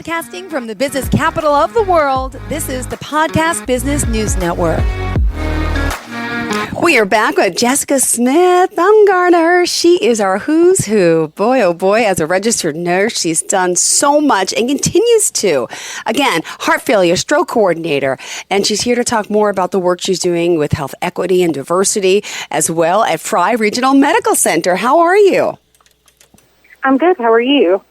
Broadcasting from the business capital of the world, this is the Podcast Business News Network. We are back with Jessica Smith, Bumgarner. She is our who's who. Boy, oh boy, as a registered nurse, she's done so much and continues to. Again, heart failure, stroke coordinator, and she's here to talk more about the work she's doing with health equity and diversity as well at Fry Regional Medical Center. How are you? I'm good. How are you?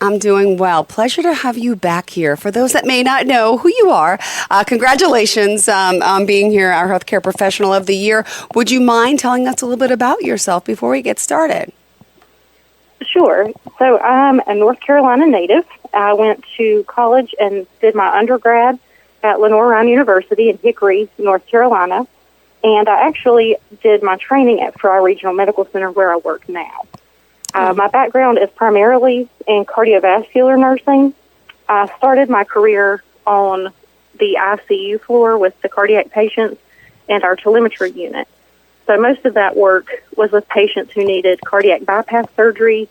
I'm doing well. Pleasure to have you back here. For those that may not know who you are, congratulations on being here, our Healthcare Professional of the Year. Would you mind telling us a little bit about yourself before we get started? Sure. So I'm a North Carolina native. I went to college and did my undergrad at Lenoir-Rhyne University in Hickory, North Carolina. And I actually did my training at Fry Regional Medical Center where I work now. My background is primarily in cardiovascular nursing. I started my career on the ICU floor with the cardiac patients and our telemetry unit. So most of that work was with patients who needed cardiac bypass surgery,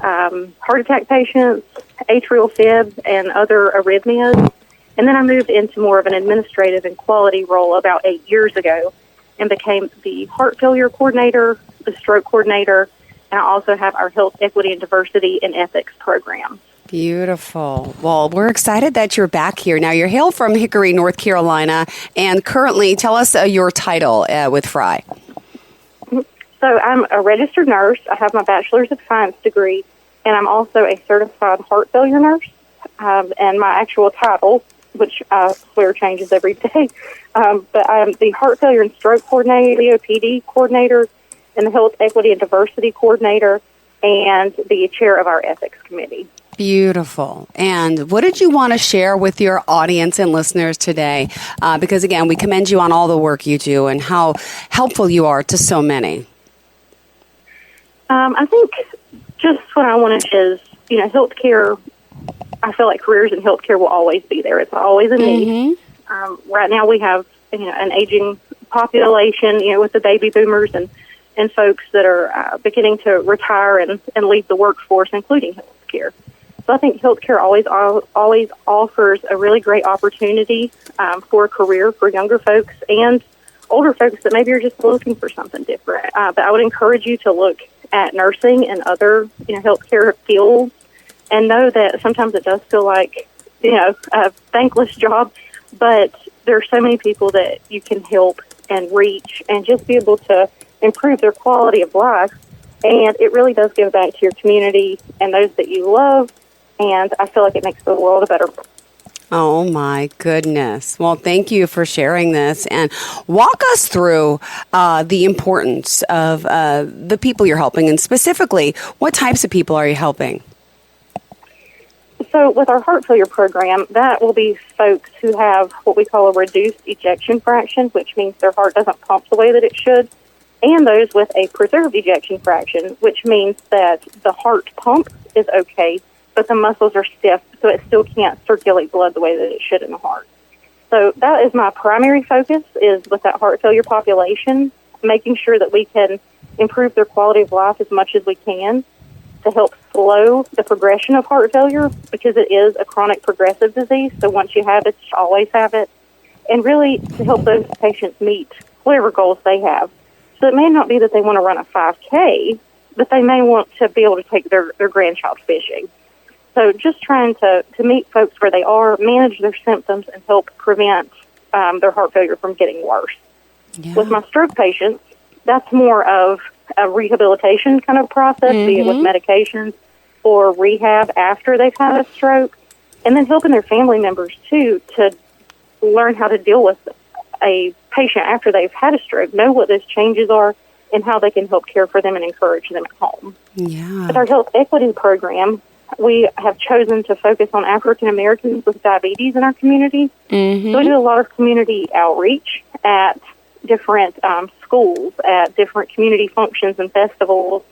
heart attack patients, atrial fib, and other arrhythmias. And then I moved into more of an administrative and quality role about 8 years ago and became the heart failure coordinator, the stroke coordinator, and I also have our Health Equity and Diversity and Ethics program. Beautiful. Well, we're excited that you're back here. Now, you're hailed from Hickory, North Carolina, and currently, tell us your title with Fry. So I'm a registered nurse. I have my Bachelor's of Science degree, and I'm also a certified heart failure nurse. And my actual title, which I swear changes every day, but I'm the Heart Failure and Stroke Coordinator, COPD Coordinator, and the Health Equity and Diversity Coordinator, and the chair of our Ethics Committee. Beautiful. And what did you want to share with your audience and listeners today? Because, again, we commend you on all the work you do and how helpful you are to so many. I think just what I want to share is, healthcare, I feel like careers in healthcare will always be there. It's always a need. Right now we have, an aging population, with the baby boomers and folks that are beginning to retire and leave the workforce, including healthcare. So I think healthcare always offers a really great opportunity for a career for younger folks and older folks that maybe are just looking for something different. But I would encourage you to look at nursing and other healthcare fields and know that sometimes it does feel like a thankless job, but there are so many people that you can help and reach and just be able to improve their quality of life, and it really does give back to your community and those that you love, and I feel like it makes the world a better place. Oh, my goodness. Well, thank you for sharing this, and walk us through the importance of the people you're helping, and specifically, what types of people are you helping? So with our heart failure program, that will be folks who have what we call a reduced ejection fraction, which means their heart doesn't pump the way that it should, and those with a preserved ejection fraction, which means that the heart pump is okay, but the muscles are stiff, so it still can't circulate blood the way that it should in the heart. So that is my primary focus, is with that heart failure population, making sure that we can improve their quality of life as much as we can to help slow the progression of heart failure, because it is a chronic progressive disease, so once you have it, you always have it, and really to help those patients meet whatever goals they have. So it may not be that they want to run a 5K, but they may want to be able to take their grandchild fishing. So just trying to meet folks where they are, manage their symptoms, and help prevent their heart failure from getting worse. Yeah. With my stroke patients, that's more of a rehabilitation kind of process, be it with medications or rehab after they've had a stroke, and then helping their family members, too, to learn how to deal with a patient after they've had a stroke, know what those changes are, and how they can help care for them and encourage them at home. Yeah. With our Health Equity program, we have chosen to focus on African Americans with diabetes in our community. So we do a lot of community outreach at different schools, at different community functions and festivals,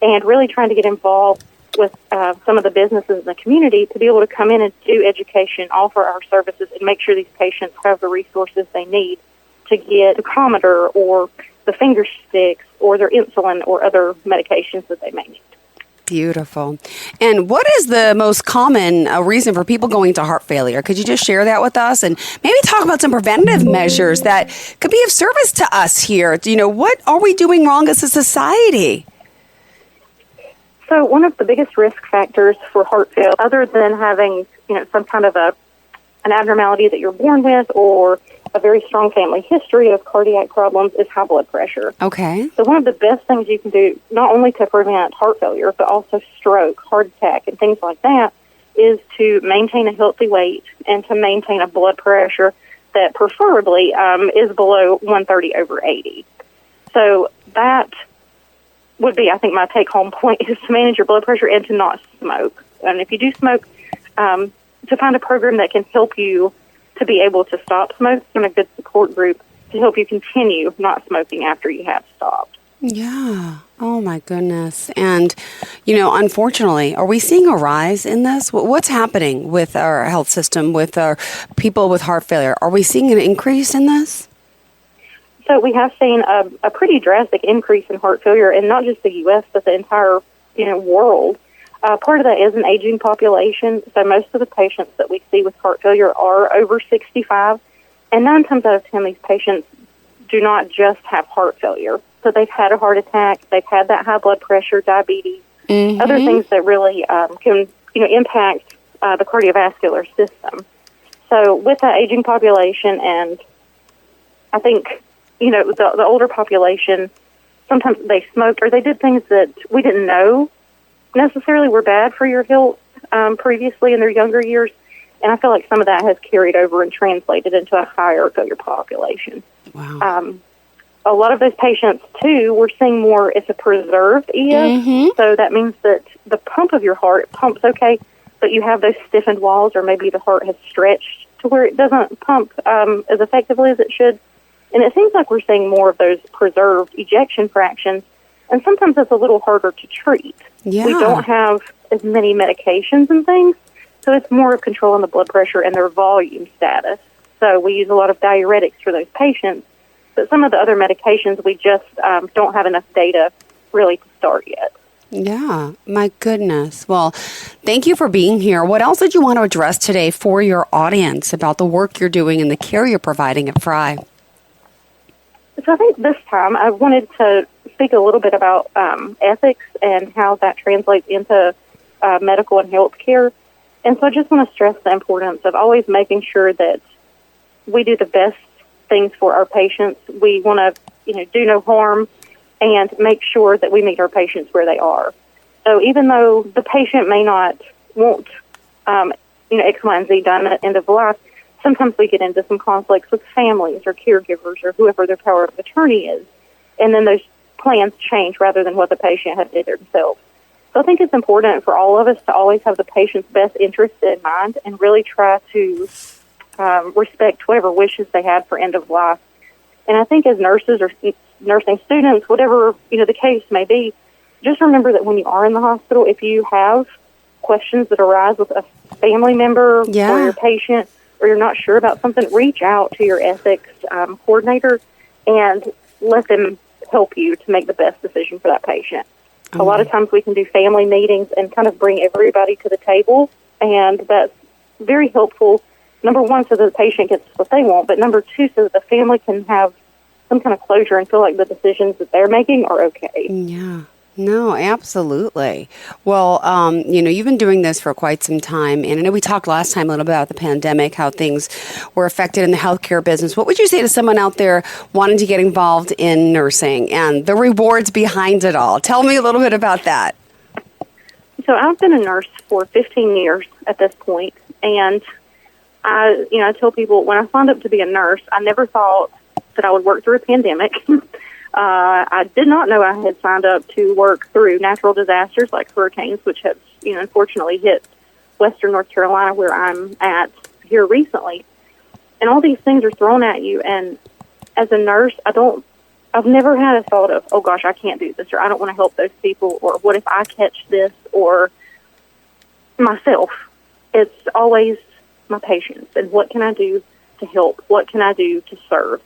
and really trying to get involved with some of the businesses in the community to be able to come in and do education, offer our services, and make sure these patients have the resources they need to get the glucometer or the finger sticks or their insulin or other medications that they may need. Beautiful. And what is the most common reason for people going to heart failure? Could you just share that with us and maybe talk about some preventative measures that could be of service to us here? What are we doing wrong as a society? So one of the biggest risk factors for heart failure, other than having, some kind of an abnormality that you're born with or a very strong family history of cardiac problems, is high blood pressure. Okay. So one of the best things you can do, not only to prevent heart failure, but also stroke, heart attack, and things like that, is to maintain a healthy weight and to maintain a blood pressure that preferably is below 130/80. So that would be, I think, my take-home point, is to manage your blood pressure and to not smoke. And if you do smoke, to find a program that can help you to be able to stop smoking, and a good support group to help you continue not smoking after you have stopped. Yeah. Oh, my goodness. And, unfortunately, are we seeing a rise in this? What's happening with our health system, with our people with heart failure? Are we seeing an increase in this? So we have seen a pretty drastic increase in heart failure in not just the U.S., but the entire, world. Part of that is an aging population. So most of the patients that we see with heart failure are over 65. And 9 times out of 10, these patients do not just have heart failure. So they've had a heart attack, they've had that high blood pressure, diabetes, other things that really can, impact the cardiovascular system. So with that aging population, and I think, the older population, sometimes they smoked or they did things that we didn't know necessarily were bad for your health previously in their younger years. And I feel like some of that has carried over and translated into a higher failure population. Wow. A lot of those patients, too, we're seeing more, it's a preserved EF. So that means that the pump of your heart pumps okay, but you have those stiffened walls, or maybe the heart has stretched to where it doesn't pump as effectively as it should. And it seems like we're seeing more of those preserved ejection fractions, and sometimes it's a little harder to treat. Yeah. We don't have as many medications and things, so it's more of controlling the blood pressure and their volume status. So we use a lot of diuretics for those patients, but some of the other medications we just don't have enough data really to start yet. Yeah, my goodness. Well, thank you for being here. What else did you want to address today for your audience about the work you're doing and the care you're providing at Fry? So I think this time I wanted to speak a little bit about ethics and how that translates into medical and health care. And so I just want to stress the importance of always making sure that we do the best things for our patients. We want to, do no harm and make sure that we meet our patients where they are. So even though the patient may not want, X, Y, and Z done at the end of life, sometimes we get into some conflicts with families or caregivers or whoever their power of attorney is. And then those plans change rather than what the patient had did themselves. So I think it's important for all of us to always have the patient's best interest in mind and really try to respect whatever wishes they had for end of life. And I think as nurses or nursing students, whatever the case may be, just remember that when you are in the hospital, if you have questions that arise with a family member or your patient, or you're not sure about something, reach out to your ethics coordinator and let them help you to make the best decision for that patient. A lot of times we can do family meetings and kind of bring everybody to the table, and that's very helpful, number one, so that the patient gets what they want, but number two, so that the family can have some kind of closure and feel like the decisions that they're making are okay. Yeah. No, absolutely. Well, you've been doing this for quite some time, and I know we talked last time a little bit about the pandemic, how things were affected in the healthcare business. What would you say to someone out there wanting to get involved in nursing and the rewards behind it all? Tell me a little bit about that. So I've been a nurse for 15 years at this point, and I tell people when I signed up to be a nurse, I never thought that I would work through a pandemic. I did not know I had signed up to work through natural disasters like hurricanes, which have, unfortunately hit western North Carolina, where I'm at here recently. And all these things are thrown at you. And as a nurse, I've never had a thought of, oh gosh, I can't do this, or I don't want to help those people, or what if I catch this, or myself. It's always my patients, and what can I do to help? What can I do to serve?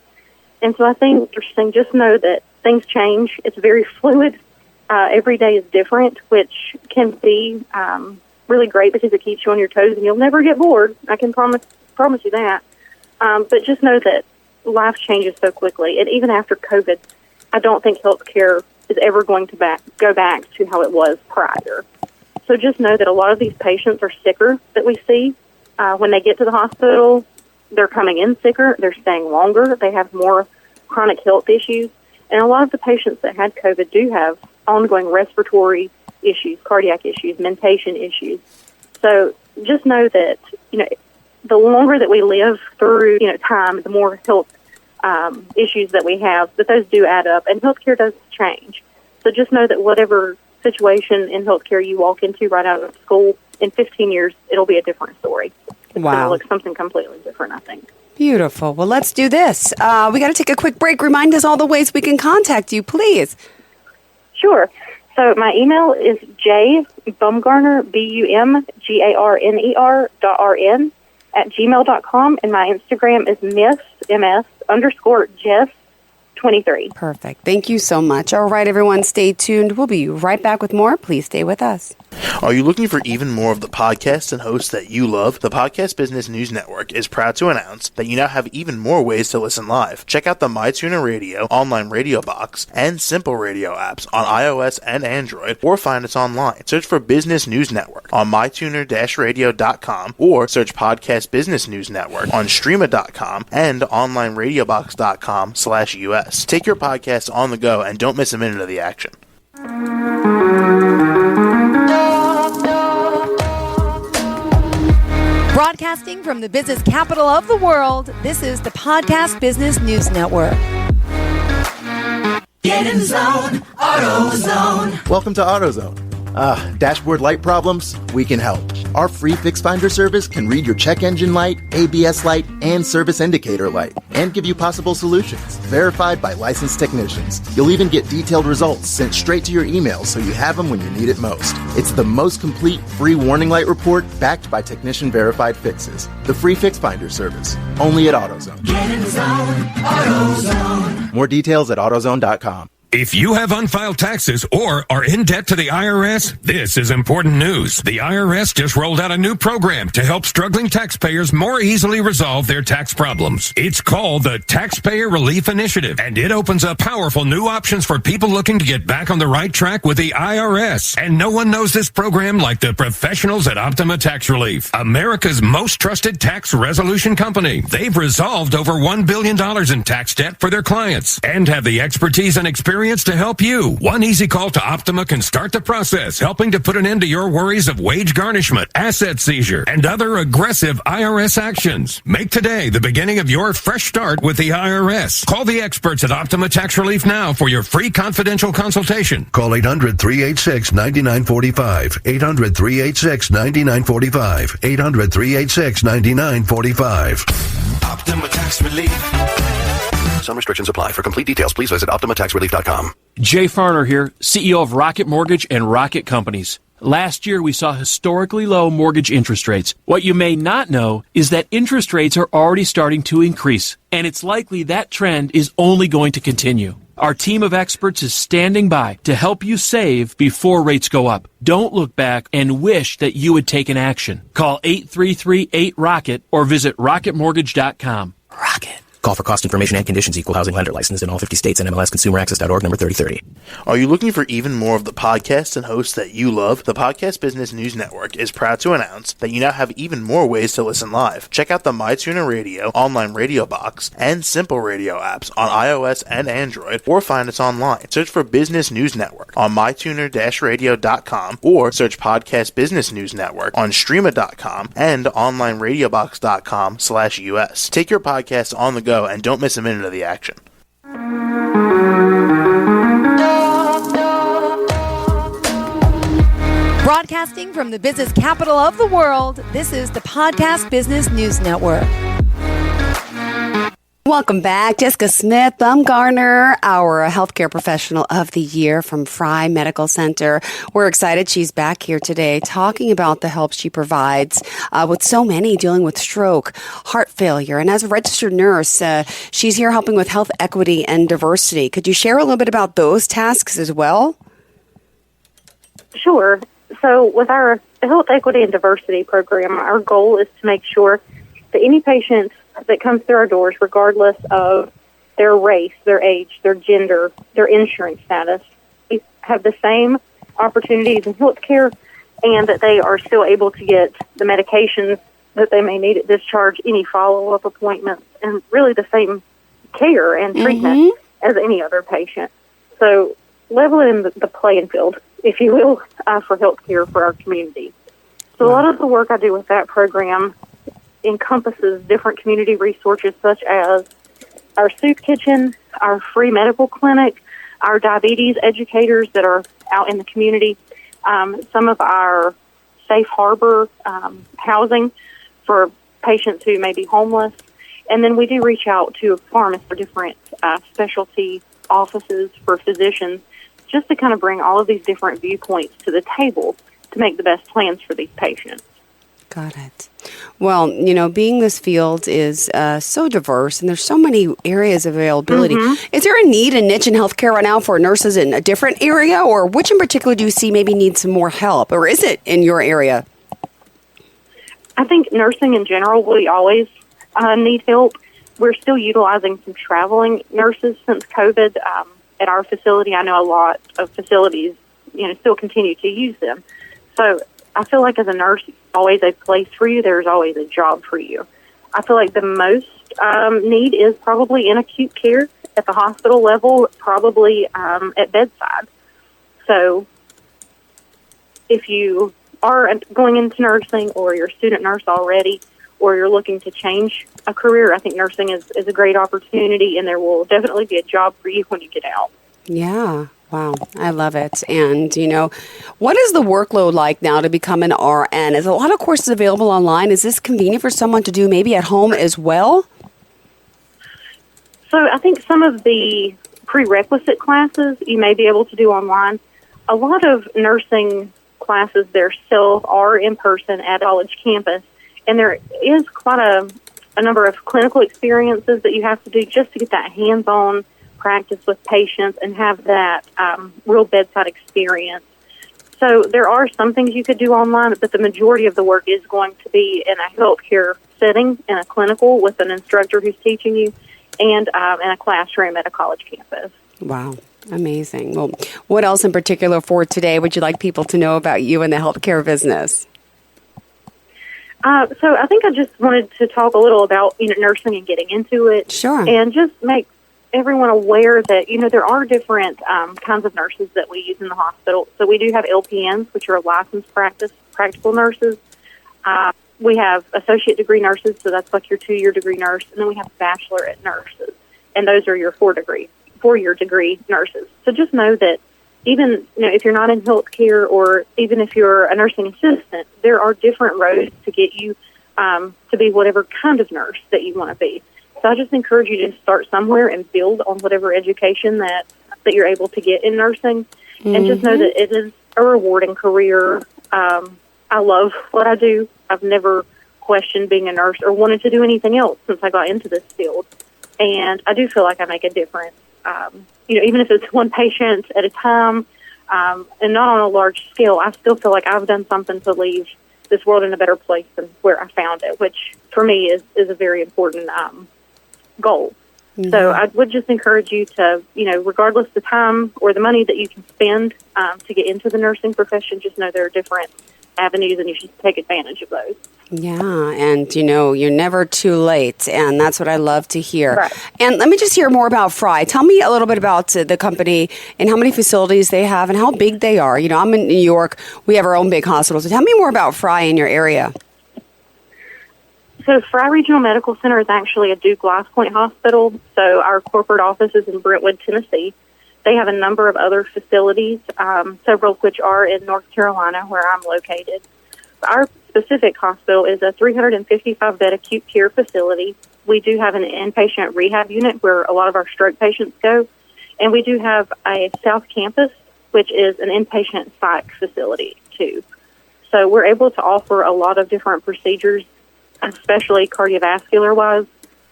And so I think just know that things change. It's very fluid. Every day is different, which can be really great because it keeps you on your toes and you'll never get bored. I can promise you that. But just know that life changes so quickly. And even after COVID, I don't think healthcare is ever going to go back to how it was prior. So just know that a lot of these patients are sicker that we see. When they get to the hospital, they're coming in sicker, they're staying longer, they have more chronic health issues. And a lot of the patients that had COVID do have ongoing respiratory issues, cardiac issues, mentation issues. So just know that, the longer that we live through, time, the more health issues that we have, that those do add up, and healthcare does change. So just know that whatever situation in healthcare you walk into right out of school, in 15 years, it'll be a different story. It's going to look something completely different, I think. Beautiful. Well, let's do this. We got to take a quick break. Remind us all the ways we can contact you, please. Sure. So my email is jbumgarner, BUMGARNER.RN @gmail.com, and my Instagram is Jess23. Perfect. Thank you so much. All right, everyone, stay tuned. We'll be right back with more. Please stay with us. Are you looking for even more of the podcasts and hosts that you love? The Podcast Business News Network is proud to announce that you now have even more ways to listen live. Check out the mytuner-radio, online radio box, and simpleradio apps on iOS and Android, or find us online. Search for Business News Network on mytuner-radio.com, or search Podcast Business News Network on streama.com and onlineradiobox.com/US. Take your podcast on the go and don't miss a minute of the action. Broadcasting from the business capital of the world, this is the Podcast Business News Network. Get in the zone, AutoZone. Welcome to AutoZone. Dashboard light problems? We can help. Our free Fix Finder service can read your check engine light, ABS light, and service indicator light, and give you possible solutions, verified by licensed technicians. You'll even get detailed results sent straight to your email so you have them when you need it most. It's the most complete free warning light report backed by technician-verified fixes. The free Fix Finder service, only at AutoZone. Get in the zone, AutoZone. More details at AutoZone.com. If you have unfiled taxes or are in debt to the IRS, this is important news. The IRS just rolled out a new program to help struggling taxpayers more easily resolve their tax problems. It's called the Taxpayer Relief Initiative, and it opens up powerful new options for people looking to get back on the right track with the IRS. And no one knows this program like the professionals at Optima Tax Relief, America's most trusted tax resolution company. They've resolved over $1 billion in tax debt for their clients and have the expertise and experience to help you. One easy call to Optima can start the process, helping to put an end to your worries of wage garnishment, asset seizure, and other aggressive IRS actions. Make today the beginning of your fresh start with the IRS. Call the experts at Optima Tax Relief now for your free confidential consultation. Call 800-386-9945. 800-386-9945. 800-386-9945. Optima Tax Relief. Some restrictions apply. For complete details, please visit OptimaTaxRelief.com. Jay Farner here, CEO of Rocket Mortgage and Rocket Companies. Last year, we saw historically low mortgage interest rates. What you may not know is that interest rates are already starting to increase, and it's likely that trend is only going to continue. Our team of experts is standing by to help you save before rates go up. Don't look back and wish that you had taken action. Call 833-8ROCKET or visit rocketmortgage.com. Rocket. Call for cost information and conditions. Equal housing lender licensed in all 50 states and MLSConsumerAccess.org number 3030. Are you looking for even more of the podcasts and hosts that you love? The Podcast Business News Network is proud to announce that you now have even more ways to listen live. Check out the mytuner-radio, online radio box, and simpleradio apps on iOS and Android, or find us online. Search for Business News Network on mytuner-radio.com, or search Podcast Business News Network on streama.com and onlineradiobox.com/US. Take your podcast on the go and don't miss a minute of the action. Broadcasting from the business capital of the world, this is the Podcast Business News Network. Welcome back. Jessica Smith, Bumgarner, our healthcare professional of the year from Fry Medical Center. We're excited she's back here today talking about the help she provides with so many dealing with stroke, heart failure. And as a registered nurse, she's here helping with health equity and diversity. Could you share a little bit about those tasks as well? Sure. So with our Health Equity and Diversity program, our goal is to make sure that any patient that comes through our doors, regardless of their race, their age, their gender, their insurance status, have the same opportunities in health care, and that they are still able to get the medications that they may need at discharge, any follow-up appointments, and really the same care and treatment as any other patient. So leveling the playing field, if you will, for healthcare for our community. So a lot of the work I do with that program encompasses different community resources such as our soup kitchen, our free medical clinic, our diabetes educators that are out in the community, some of our safe harbor housing for patients who may be homeless. And then we do reach out to pharmacists for different specialty offices for physicians, just to kind of bring all of these different viewpoints to the table to make the best plans for these patients. Got it. Well, being this field is so diverse and there's so many areas of availability. Is there a need, a niche in healthcare right now for nurses in a different area, or which in particular do you see maybe needs some more help, or is it in your area? I think nursing in general, we always need help. We're still utilizing some traveling nurses since COVID. At our facility, I know a lot of facilities, still continue to use them. So I feel like as a nurse, always a place for you. There's always a job for you. I feel like the most need is probably in acute care at the hospital level, probably at bedside. So if you are going into nursing, or you're a student nurse already, or you're looking to change a career, I think nursing is a great opportunity, and there will definitely be a job for you when you get out. Yeah. Wow. I love it. And, what is the workload like now to become an RN? Is a lot of courses available online? Is this convenient for someone to do maybe at home as well? So I think some of the prerequisite classes you may be able to do online. A lot of nursing classes themselves are in person at college campus, and there is quite a number of clinical experiences that you have to do just to get that hands-on practice with patients and have that real bedside experience. So there are some things you could do online, but the majority of the work is going to be in a healthcare setting, in a clinical with an instructor who's teaching you, and in a classroom at a college campus. Wow. Amazing. Well, what else in particular for today would you like people to know about you and the healthcare business? So I think I just wanted to talk a little about nursing and getting into it. Sure. And just make everyone aware that there are different kinds of nurses that we use in the hospital. So we do have LPNs, which are licensed practical nurses. We have associate degree nurses, so that's like your 2-year degree nurse, and then we have bachelorette nurses, and those are your 4-year degree nurses. So just know that even if you're not in healthcare, or even if you're a nursing assistant, there are different roads to get you to be whatever kind of nurse that you want to be. So I just encourage you to start somewhere and build on whatever education that you're able to get in nursing, and just know that it is a rewarding career. I love what I do. I've never questioned being a nurse or wanted to do anything else since I got into this field, and I do feel like I make a difference. Even if it's one patient at a time, and not on a large scale, I still feel like I've done something to leave this world in a better place than where I found it, which for me is a very important goal. Mm-hmm. So I would just encourage you to, regardless the time or the money that you can spend to get into the nursing profession, just know there are different avenues and you should take advantage of those. Yeah, and you're never too late, and that's what I love to hear. Right. And let me just hear more about Fry. Tell me a little bit about the company and how many facilities they have and how big they are. I'm in New York. We have our own big hospital. So tell me more about Fry in your area. So Fry Regional Medical Center is actually a Duke Life Point hospital. So our corporate office is in Brentwood, Tennessee. They have a number of other facilities, several of which are in North Carolina, where I'm located. Our specific hospital is a 355-bed acute care facility. We do have an inpatient rehab unit where a lot of our stroke patients go. And we do have a South Campus, which is an inpatient psych facility, too. So we're able to offer a lot of different procedures, especially cardiovascular-wise.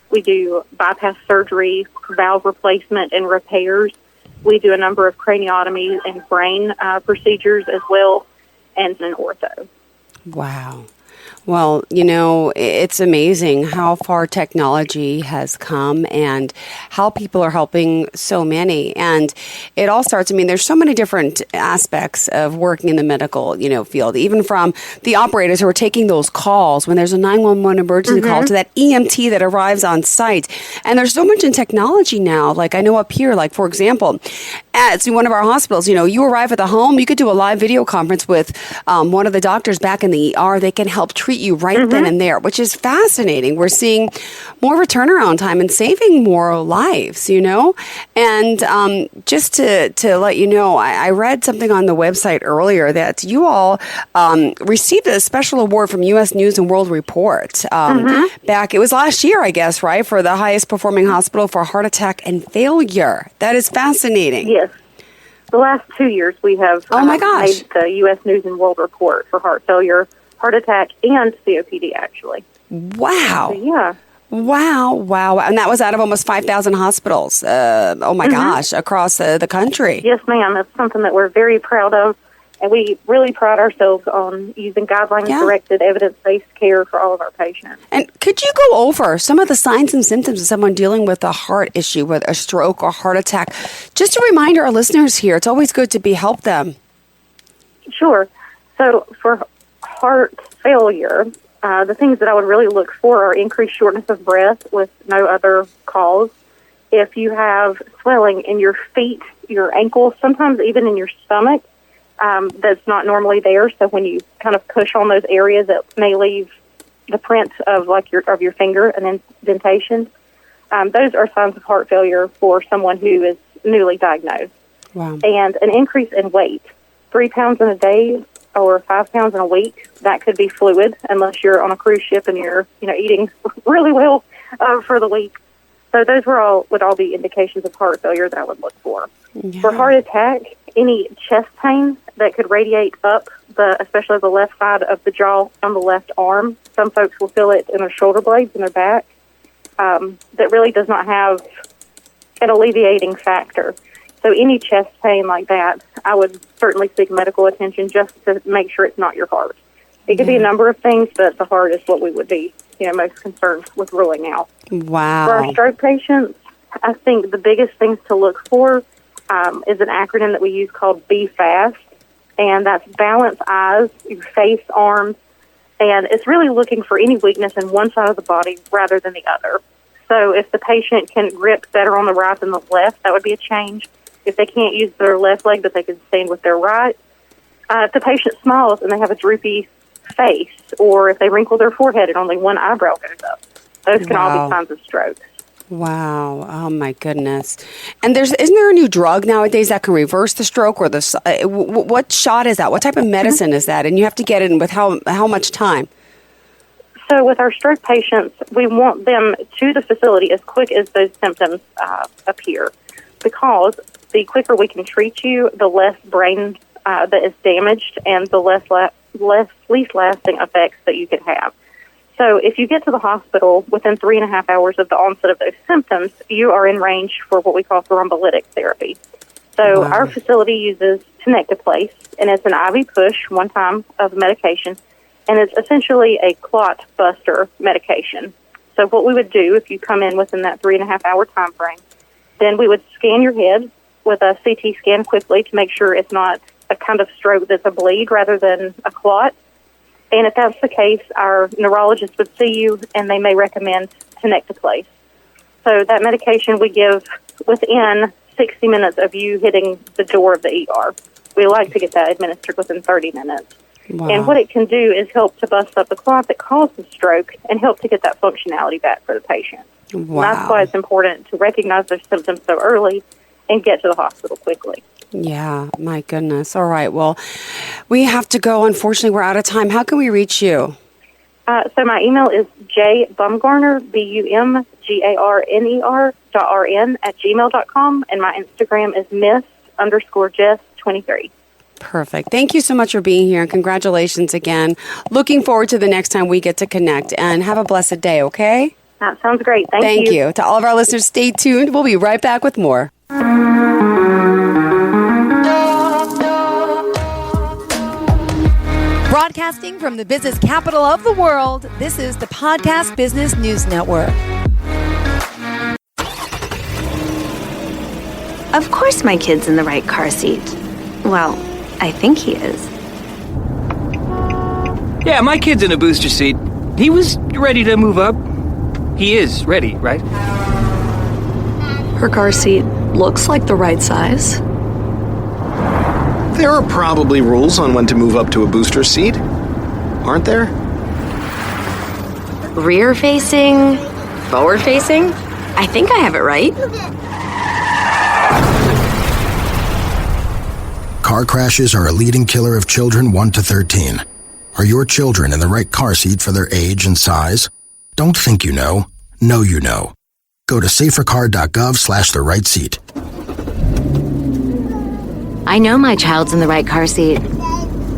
We do bypass surgery, valve replacement, and repairs. We do a number of craniotomies and brain procedures as well. and an ortho. Wow. Well, it's amazing how far technology has come and how people are helping so many. And it all starts, there's so many different aspects of working in the medical, field, even from the operators who are taking those calls when there's a 911 emergency call to that EMT that arrives on site. And there's so much in technology now. Like I know up here, like for example, at one of our hospitals, you arrive at the home, you could do a live video conference with one of the doctors back in the ER. They can help treat you right then and there, which is fascinating. We're seeing more of a turnaround time and saving more lives, And just to let you know, I read something on the website earlier that you all received a special award from U.S. News and World Report back, it was last year, I guess, right, for the highest performing hospital for heart attack and failure. That is fascinating. Yes. The last 2 years we have made the U.S. News and World Report for heart failure, heart attack, and COPD, actually. Wow. So, yeah. Wow. And that was out of almost 5,000 hospitals, gosh, across the country. Yes, ma'am. That's something that we're very proud of, and we really pride ourselves on using guideline-directed, evidence-based care for all of our patients. And could you go over some of the signs and symptoms of someone dealing with a heart issue, with a stroke or heart attack? Just to remind our listeners here, it's always good to help them. Sure. So for heart failure, the things that I would really look for are increased shortness of breath with no other cause. If you have swelling in your feet, your ankles, sometimes even in your stomach, that's not normally there. So when you kind of push on those areas, that may leave the print of your finger and indentation. Those are signs of heart failure for someone who is newly diagnosed. Wow. And an increase in weight, 3 pounds in a day or 5 pounds in a week, that could be fluid unless you're on a cruise ship and you're eating really well for the week. So those would all be indications of heart failure that I would look for. Yeah. For heart attack, any chest pain that could radiate up, especially the left side of the jaw on the left arm. Some folks will feel it in their shoulder blades and their back. That really does not have an alleviating factor. So any chest pain like that, I would certainly seek medical attention just to make sure it's not your heart. It could be a number of things, but the heart is what we would be most concerned with ruling out. Wow. For our stroke patients, I think the biggest things to look for is an acronym that we use called BFAST, and that's balance eyes, your face, arms, and it's really looking for any weakness in one side of the body rather than the other. So if the patient can grip better on the right than the left, that would be a change. If they can't use their left leg, but they can stand with their right. If the patient smiles and they have a droopy face, or if they wrinkle their forehead and only one eyebrow goes up, those can all be signs of stroke. Wow. Oh, my goodness. And isn't there a new drug nowadays that can reverse the stroke? Or what shot is that? What type of medicine is that? And you have to get it in with how much time? So with our stroke patients, we want them to the facility as quick as those symptoms appear, because the quicker we can treat you, the less brain that is damaged and the least lasting effects that you could have. So if you get to the hospital within 3.5 hours of the onset of those symptoms, you are in range for what we call thrombolytic therapy. So our facility uses tenecteplase, and it's an IV push, one time of medication, and it's essentially a clot buster medication. So what we would do if you come in within that 3.5 hour time frame, then we would scan your head with a CT scan quickly to make sure it's not a kind of stroke that's a bleed rather than a clot. And if that's the case, our neurologist would see you, and they may recommend tenecteplase. So that medication we give within 60 minutes of you hitting the door of the ER. We like to get that administered within 30 minutes. Wow. And what it can do is help to bust up the clot that caused the stroke and help to get that functionality back for the patient. Wow. And that's why it's important to recognize those symptoms so early and get to the hospital quickly. Yeah, my goodness. All right. Well, we have to go. Unfortunately, we're out of time. How can we reach you? So my email is jbumgarner, BUMGARNER.RN@gmail.com, and my Instagram is miss_Jess23. Perfect. Thank you so much for being here, and congratulations again. Looking forward to the next time we get to connect, and have a blessed day, okay? That sounds great. Thank you. To all of our listeners, stay tuned. We'll be right back with more. Broadcasting from the business capital of the world, this is the Podcast Business News Network. Of course my kid's in the right car seat. Well, I think he is. Yeah, my kid's in a booster seat. He was ready to move up. He is ready, right? Her car seat looks like the right size. There are probably rules on when to move up to a booster seat, aren't there? Rear facing, forward facing. I think I have it right. Car crashes are a leading killer of children 1 to 13. Are your children in the right car seat for their age and size? Don't think you know. Know you know. Go to safercar.gov/the right seat. I know my child's in the right car seat,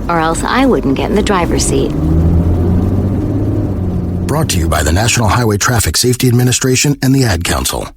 or else I wouldn't get in the driver's seat. Brought to you by the National Highway Traffic Safety Administration and the Ad Council.